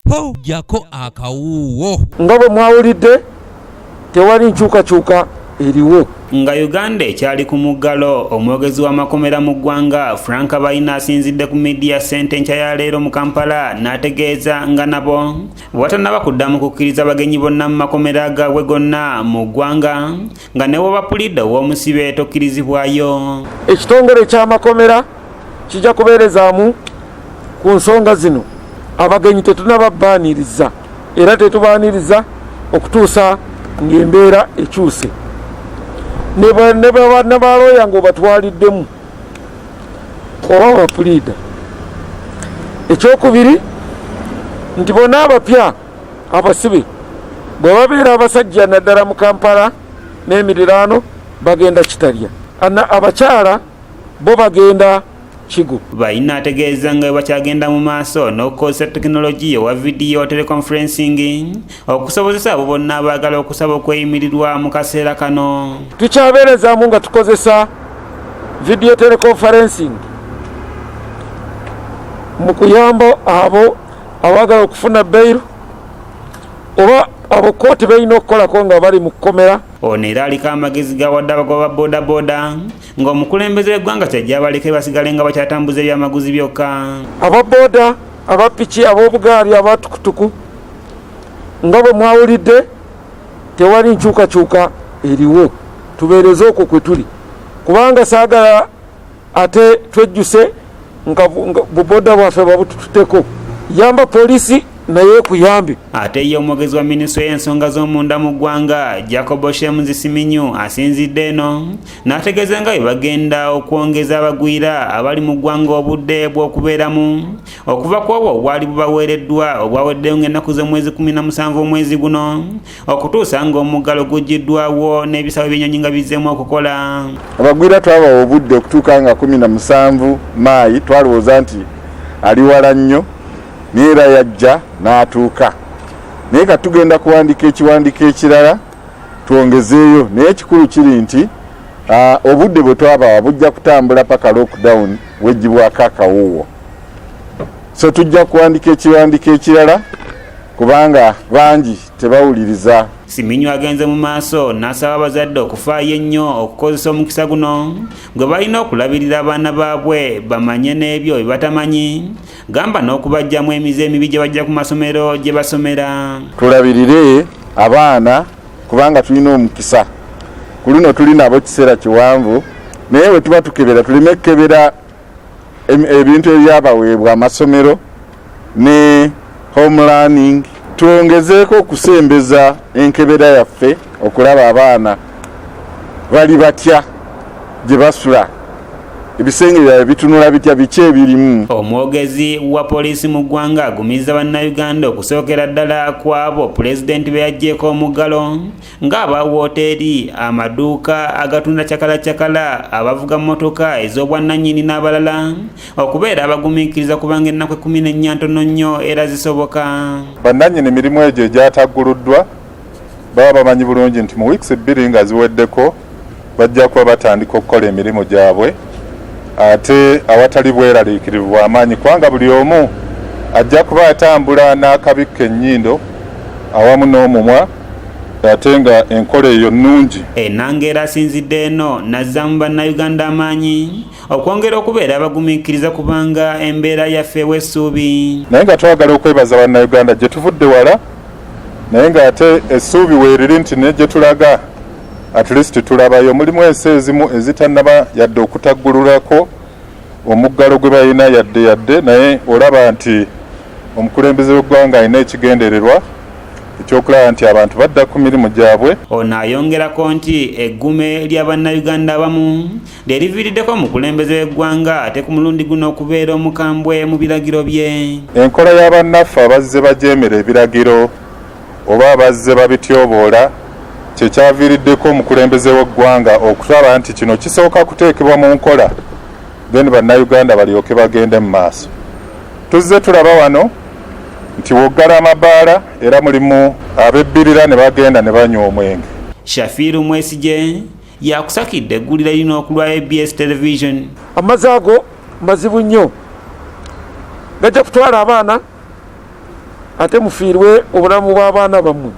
po jako akawuwo. Nga bwe mwawulidde tewali nkyukakyuka eriwo. Nga Uganda ekyali ku muggalo, omwogezi w'amakomera mu ggwanga Frank Bayina asinzidde ku media center nkya ya leero mu Kampala n'ategeeza nga nabo bw'atannaba kuddamu kukkiriza bagenyi bonna mu makomera gaabwe gonna mu ggwanga nga ne bw'obapulidde ow'omusibe tokkirizibwayo. Ekitongole ky'amakomera kijja kubeerezaamu ku nsonga zino abagenyi tetunababbaaniriza era tetubaaniriza okutuusa ng'embeera ekyuse. Ne balooya ng'obatwaliddemu oba bapulida. Ekyokubiri nti bonna abapya abasibe bwe babeera abasajja naddala mu Kampala n'emiriraano bagenda Kitalya, abakyala bo bagenda Kigo. Bayina ategeeza nga bakyagenda mu maaso n'okukozesa tekinologiya owa vidiyo teleconferencing okusobozesa abo bonna abaagala okusaba okweyimirirwa mu kaseera kano. Tukyabeerezaamu nga tukozesa vidiyo teleconferencing mu kuyamba abo abaagala okufuna beyiro oba abo kooti balina okukolako nga bali mu kkomera. Ono era aliko amagezi gawadde abagoba bodaboda ng'omukulembeze w'eggwanga kyajja baleke basigale nga bakyatambuza ebyamaguzi byokka. Ababoda, abapiki, ab'obugaali, abatukutuku nga bwe mwawulidde tewali nkyukakyuka eriwo. Tubeereze okwo kwe tuli kubanga saagala ate twejjuse nga buboda bwaffe babututeko. Yamba polisi naye kuyambe. Ate ye omwogezi wa minisitule y'ensonga z'omunda mu ggwanga Jacob Shemuzi Siminyu asinzidde eno n'ategeeza nga bwe bagenda okwongeza abagwira abali mu ggwanga obudde bw'okubeeramu okuva ku obwo obwali bubaweereddwa obwaweddeyo ng'ennaku z'omwezi 17 omwezi guno okutuusa ng'omuggalo guggiddwawo n'ebisawo by'ennyonyi nga bizzeemu okukola. Abagwira twabawa obudde okutuuka nga 17 Maayi, twalowooza nti ali wala nnyo neera yajja n'atuuka. Naye katugenda kuwandika ekiwandiiko ekirala twongezeeyo, naye ekikulu kiri nti obudde bwe twabawa bujja kutambula paka lockdown weggyibwako akawuuwo. So tujja kuwandika ekiwandiiko ekirala kubanga bangi tebawuliriza. Siminyu agenze mu maaso n'asaba abazadde okufaayo ennyo okukozesa omukisa guno gwe balina okulabirira abaana baabwe bamanye n'ebyo bye batamanyi, gamba n'okubajjamu emize emibi gye bajja ku masomero gye basomera. Tulabirire abaana kubanga tulina omukisa. Ku luno tuli nabo kiseera kiwanvu, naye bwe tuba tukebera tuleme kukebera ebintu ebyabaweebwa amasomero ne home learning. Tuongezeeko okusembeza enkebera yaffe okulaba abaana bali batya gye basula, ebisenge byabwe bitunula bitya, biki ebirimu. Omwogezi wa poliisi mu ggwanga agumizza bannayuganda okusookera ddala ku abo pulezidenti be yaggyeeko omuggalo ng'aba wooteeri, amaduuka agatunda cyakala, abavuga mmotoka ez'obwannannyini n'abalala okubeera abagumiikiriza kubanga ennaku 14 ntono nnyo era zisoboka. Bannannyini emirimu egyo egyatagguluddwa baba bamanyi bulungi nti mu wiiki 2 nga ziweddeko bajja kuba batandika okukola emirimu gyabwe ate awatali bweraliikirivu bw'amaanyi kubanga buli omu ajja kuba atambula n'akabikka ennyindo awamu n'omumwa ate nga enkola eyo nnungi. Ennanga era asinzidde eno n'azzamu bannayuganda amaanyi okwongera okubeera abagumiikiriza kubanga embeera yaffe w'essuubi. Naye nga twagala okwebaza bannayuganda gye tuvudde wala, naye ng'ate essuubi weeriri nti ne gye tulaga at least tulabayo mulimu ensi ezimu ezitannaba yadde okutaggululako omuggalo gwe balina yadde, naye olaba nti omukulembeze w'eggwanga alina ekigendererwa ekyokulaba nti abantu badda ku mirimu gyabwe. Ono ayongerako nti eggume ly'abannayuganda abamu lyeriviiriddeko omukulembeze w'eggwanga ate ku mulundi guno okubeera omukambwe mu biragiro bye. Enkola y'abannaffe abazze bajeemera ebiragiro oba abazze babityoboola kyekyaviiriddeko omukulembeze w'eggwanga okulaba nti kino kisooka kuteekebwa mu nkola, then bannayuganda balyoke bagende mu maaso. Tuzze tulaba wano nti woggala amabaala era mulimu abebbirira ne bagenda ne banywa omwenge. Shafiru Mwesije yakusakidde eggulira lino okulwa ABS Television. Amazzi ago mazibu nnyo, gajja kutwala abaana ate mufiirwe obulamu bw'abaana bammwe